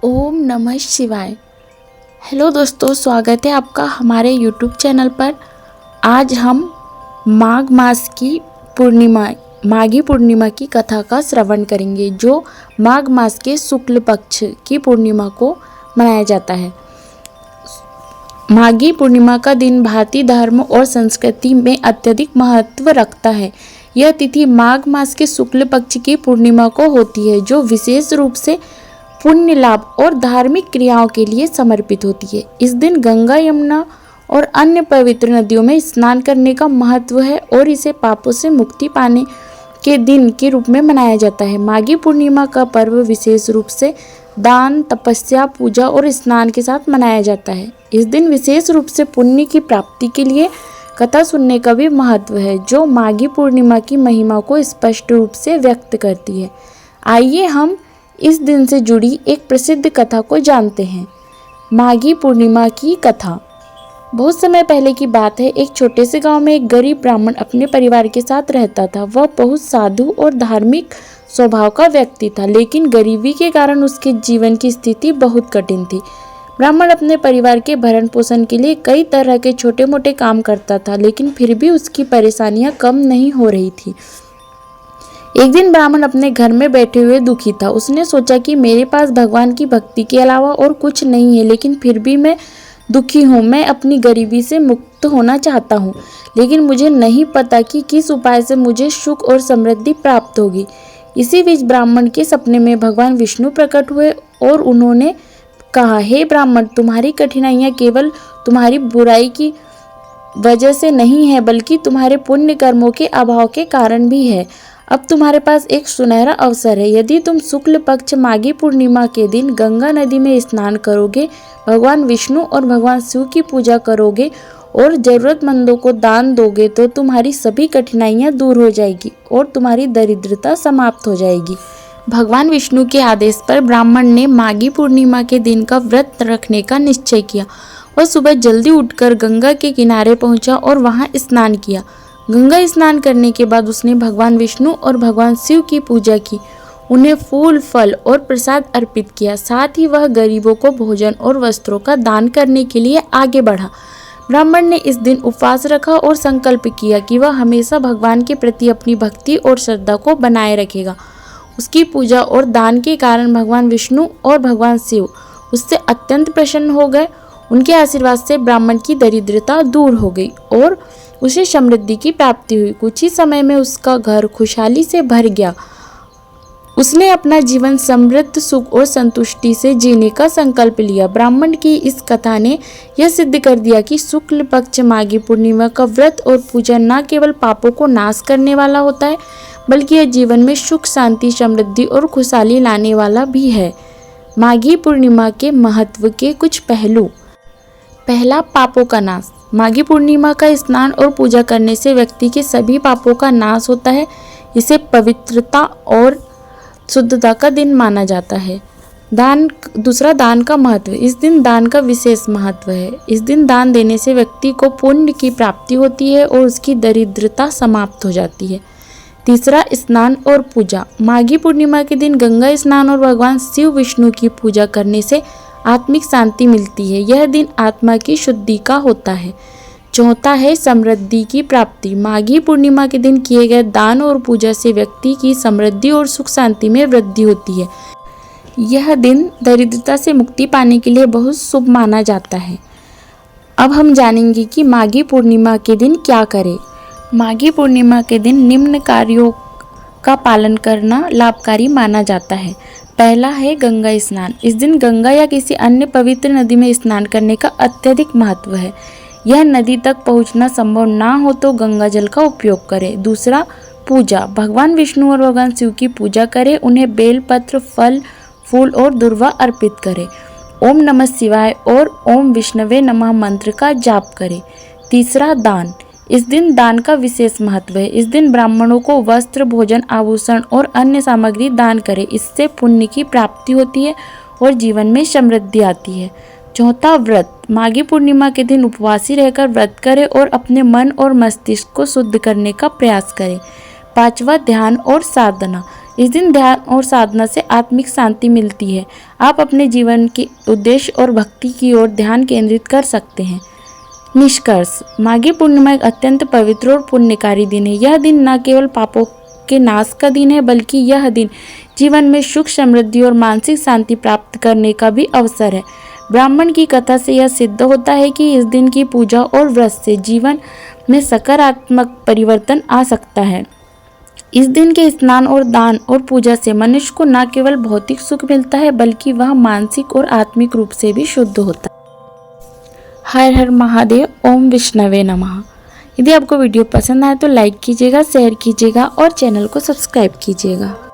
ओम नमः शिवाय। हेलो दोस्तों, स्वागत है आपका हमारे यूट्यूब चैनल पर। आज हम माघ मास की माघी पूर्णिमा की कथा का श्रवण करेंगे, जो माघ मास के शुक्ल पक्ष की पूर्णिमा को मनाया जाता है। माघी पूर्णिमा का दिन भारतीय धर्म और संस्कृति में अत्यधिक महत्व रखता है। यह तिथि माघ मास के शुक्ल पक्ष की पूर्णिमा को होती है, जो विशेष रूप से पुण्य लाभ और धार्मिक क्रियाओं के लिए समर्पित होती है। इस दिन गंगा, यमुना और अन्य पवित्र नदियों में स्नान करने का महत्व है और इसे पापों से मुक्ति पाने के दिन के रूप में मनाया जाता है। माघी पूर्णिमा का पर्व विशेष रूप से दान, तपस्या, पूजा और स्नान के साथ मनाया जाता है। इस दिन विशेष रूप से पुण्य की प्राप्ति के लिए कथा सुनने का भी महत्व है, जो माघी पूर्णिमा की महिमा को स्पष्ट रूप से व्यक्त करती है। आइए हम इस दिन से जुड़ी एक प्रसिद्ध कथा को जानते हैं। माघी पूर्णिमा की कथा। बहुत समय पहले की बात है। एक छोटे से गांव में एक गरीब ब्राह्मण अपने परिवार के साथ रहता था। वह बहुत साधु और धार्मिक स्वभाव का व्यक्ति था, लेकिन गरीबी के कारण उसके जीवन की स्थिति बहुत कठिन थी। ब्राह्मण अपने परिवार के भरण पोषण के लिए कई तरह के छोटे मोटे काम करता था, लेकिन फिर भी उसकी परेशानियां कम नहीं हो रही थी। एक दिन ब्राह्मण अपने घर में बैठे हुए दुखी था। उसने सोचा कि मेरे पास भगवान की भक्ति के अलावा और कुछ नहीं है, लेकिन फिर भी मैं दुखी हूँ। मैं अपनी गरीबी से मुक्त होना चाहता हूँ, लेकिन मुझे नहीं पता कि किस उपाय से मुझे सुख और समृद्धि प्राप्त होगी। इसी बीच ब्राह्मण के सपने में भगवान विष्णु प्रकट हुए और उन्होंने कहा, हे ब्राह्मण, तुम्हारी कठिनाइयाँ केवल तुम्हारी बुराई की वजह से नहीं है, बल्कि तुम्हारे पुण्य कर्मों के अभाव के कारण भी है। अब तुम्हारे पास एक सुनहरा अवसर है। यदि तुम शुक्ल पक्ष माघी पूर्णिमा के दिन गंगा नदी में स्नान करोगे, भगवान विष्णु और भगवान शिव की पूजा करोगे और जरूरतमंदों को दान दोगे, तो तुम्हारी सभी कठिनाइयां दूर हो जाएगी और तुम्हारी दरिद्रता समाप्त हो जाएगी। भगवान विष्णु के आदेश पर ब्राह्मण ने माघी पूर्णिमा के दिन का व्रत रखने का निश्चय किया। वह सुबह जल्दी उठकर गंगा के किनारे पहुंचा और वहां स्नान किया। गंगा स्नान करने के बाद उसने भगवान विष्णु और भगवान शिव की पूजा की, उन्हें फूल, फल और प्रसाद अर्पित किया। साथ ही वह गरीबों को भोजन और वस्त्रों का दान करने के लिए आगे बढ़ा। ब्राह्मण ने इस दिन उपवास रखा और संकल्प किया कि वह हमेशा भगवान के प्रति अपनी भक्ति और श्रद्धा को बनाए रखेगा। उसकी पूजा और दान के कारण भगवान विष्णु और भगवान शिव उससे अत्यंत प्रसन्न हो गए। उनके आशीर्वाद से ब्राह्मण की दरिद्रता दूर हो गई और उसे समृद्धि की प्राप्ति हुई। कुछ ही समय में उसका घर खुशहाली से भर गया। उसने अपना जीवन समृद्ध, सुख और संतुष्टि से जीने का संकल्प लिया। ब्राह्मण की इस कथा ने यह सिद्ध कर दिया कि शुक्ल पक्ष माघी पूर्णिमा का व्रत और पूजा न केवल पापों को नाश करने वाला होता है, बल्कि यह जीवन में सुख, शांति, समृद्धि और खुशहाली लाने वाला भी है। माघी पूर्णिमा के महत्व के कुछ पहलू। पहला, पापों का नाश। माघी पूर्णिमा का स्नान और पूजा करने से व्यक्ति के सभी पापों का नाश होता है। इसे पवित्रता और शुद्धता का दिन माना जाता है। दूसरा, दान का महत्व। इस दिन दान का विशेष महत्व है। इस दिन दान देने से व्यक्ति को पुण्य की प्राप्ति होती है और उसकी दरिद्रता समाप्त हो जाती है। तीसरा, स्नान और पूजा। माघी पूर्णिमा के दिन गंगा स्नान और भगवान शिव विष्णु की पूजा करने से आत्मिक शांति मिलती है। यह दिन आत्मा की शुद्धि का होता है। चौथा है समृद्धि की प्राप्ति। माघी पूर्णिमा के दिन किए गए दान और पूजा से व्यक्ति की समृद्धि और सुख शांति में वृद्धि होती है। यह दिन दरिद्रता से मुक्ति पाने के लिए बहुत शुभ माना जाता है। अब हम जानेंगे कि माघी पूर्णिमा के दिन क्या करें। माघी पूर्णिमा के दिन निम्न कार्यों का पालन करना लाभकारी माना जाता है। पहला है गंगा स्नान। इस दिन गंगा या किसी अन्य पवित्र नदी में स्नान करने का अत्यधिक महत्व है। यह नदी तक पहुंचना संभव ना हो तो गंगा जल का उपयोग करें। दूसरा, पूजा। भगवान विष्णु और भगवान शिव की पूजा करें। उन्हें बेलपत्र, फल, फूल और दुर्वा अर्पित करें। ओम नमः शिवाय और ओम विष्णवे नमः मंत्र का जाप करें। तीसरा, दान। इस दिन दान का विशेष महत्व है। इस दिन ब्राह्मणों को वस्त्र, भोजन, आभूषण और अन्य सामग्री दान करें। इससे पुण्य की प्राप्ति होती है और जीवन में समृद्धि आती है। चौथा, व्रत। माघी पूर्णिमा के दिन उपवासी रहकर व्रत करें और अपने मन और मस्तिष्क को शुद्ध करने का प्रयास करें। पांचवा, ध्यान और साधना। इस दिन ध्यान और साधना से आत्मिक शांति मिलती है। आप अपने जीवन के उद्देश्य और भक्ति की ओर ध्यान केंद्रित कर सकते हैं। निष्कर्ष, माघी पूर्णिमा एक अत्यंत पवित्र और पुण्यकारी दिन है। यह दिन न केवल पापों के नाश का दिन है, बल्कि यह दिन जीवन में सुख, समृद्धि और मानसिक शांति प्राप्त करने का भी अवसर है। ब्राह्मण की कथा से यह सिद्ध होता है कि इस दिन की पूजा और व्रत से जीवन में सकारात्मक परिवर्तन आ सकता है। इस दिन के स्नान और दान और पूजा से मनुष्य को न केवल भौतिक सुख मिलता है, बल्कि वह मानसिक और आत्मिक रूप से भी शुद्ध होता है। हर हर महादेव, ओम विष्णवे नमः। यदि आपको वीडियो पसंद आए तो लाइक कीजिएगा, शेयर कीजिएगा और चैनल को सब्सक्राइब कीजिएगा।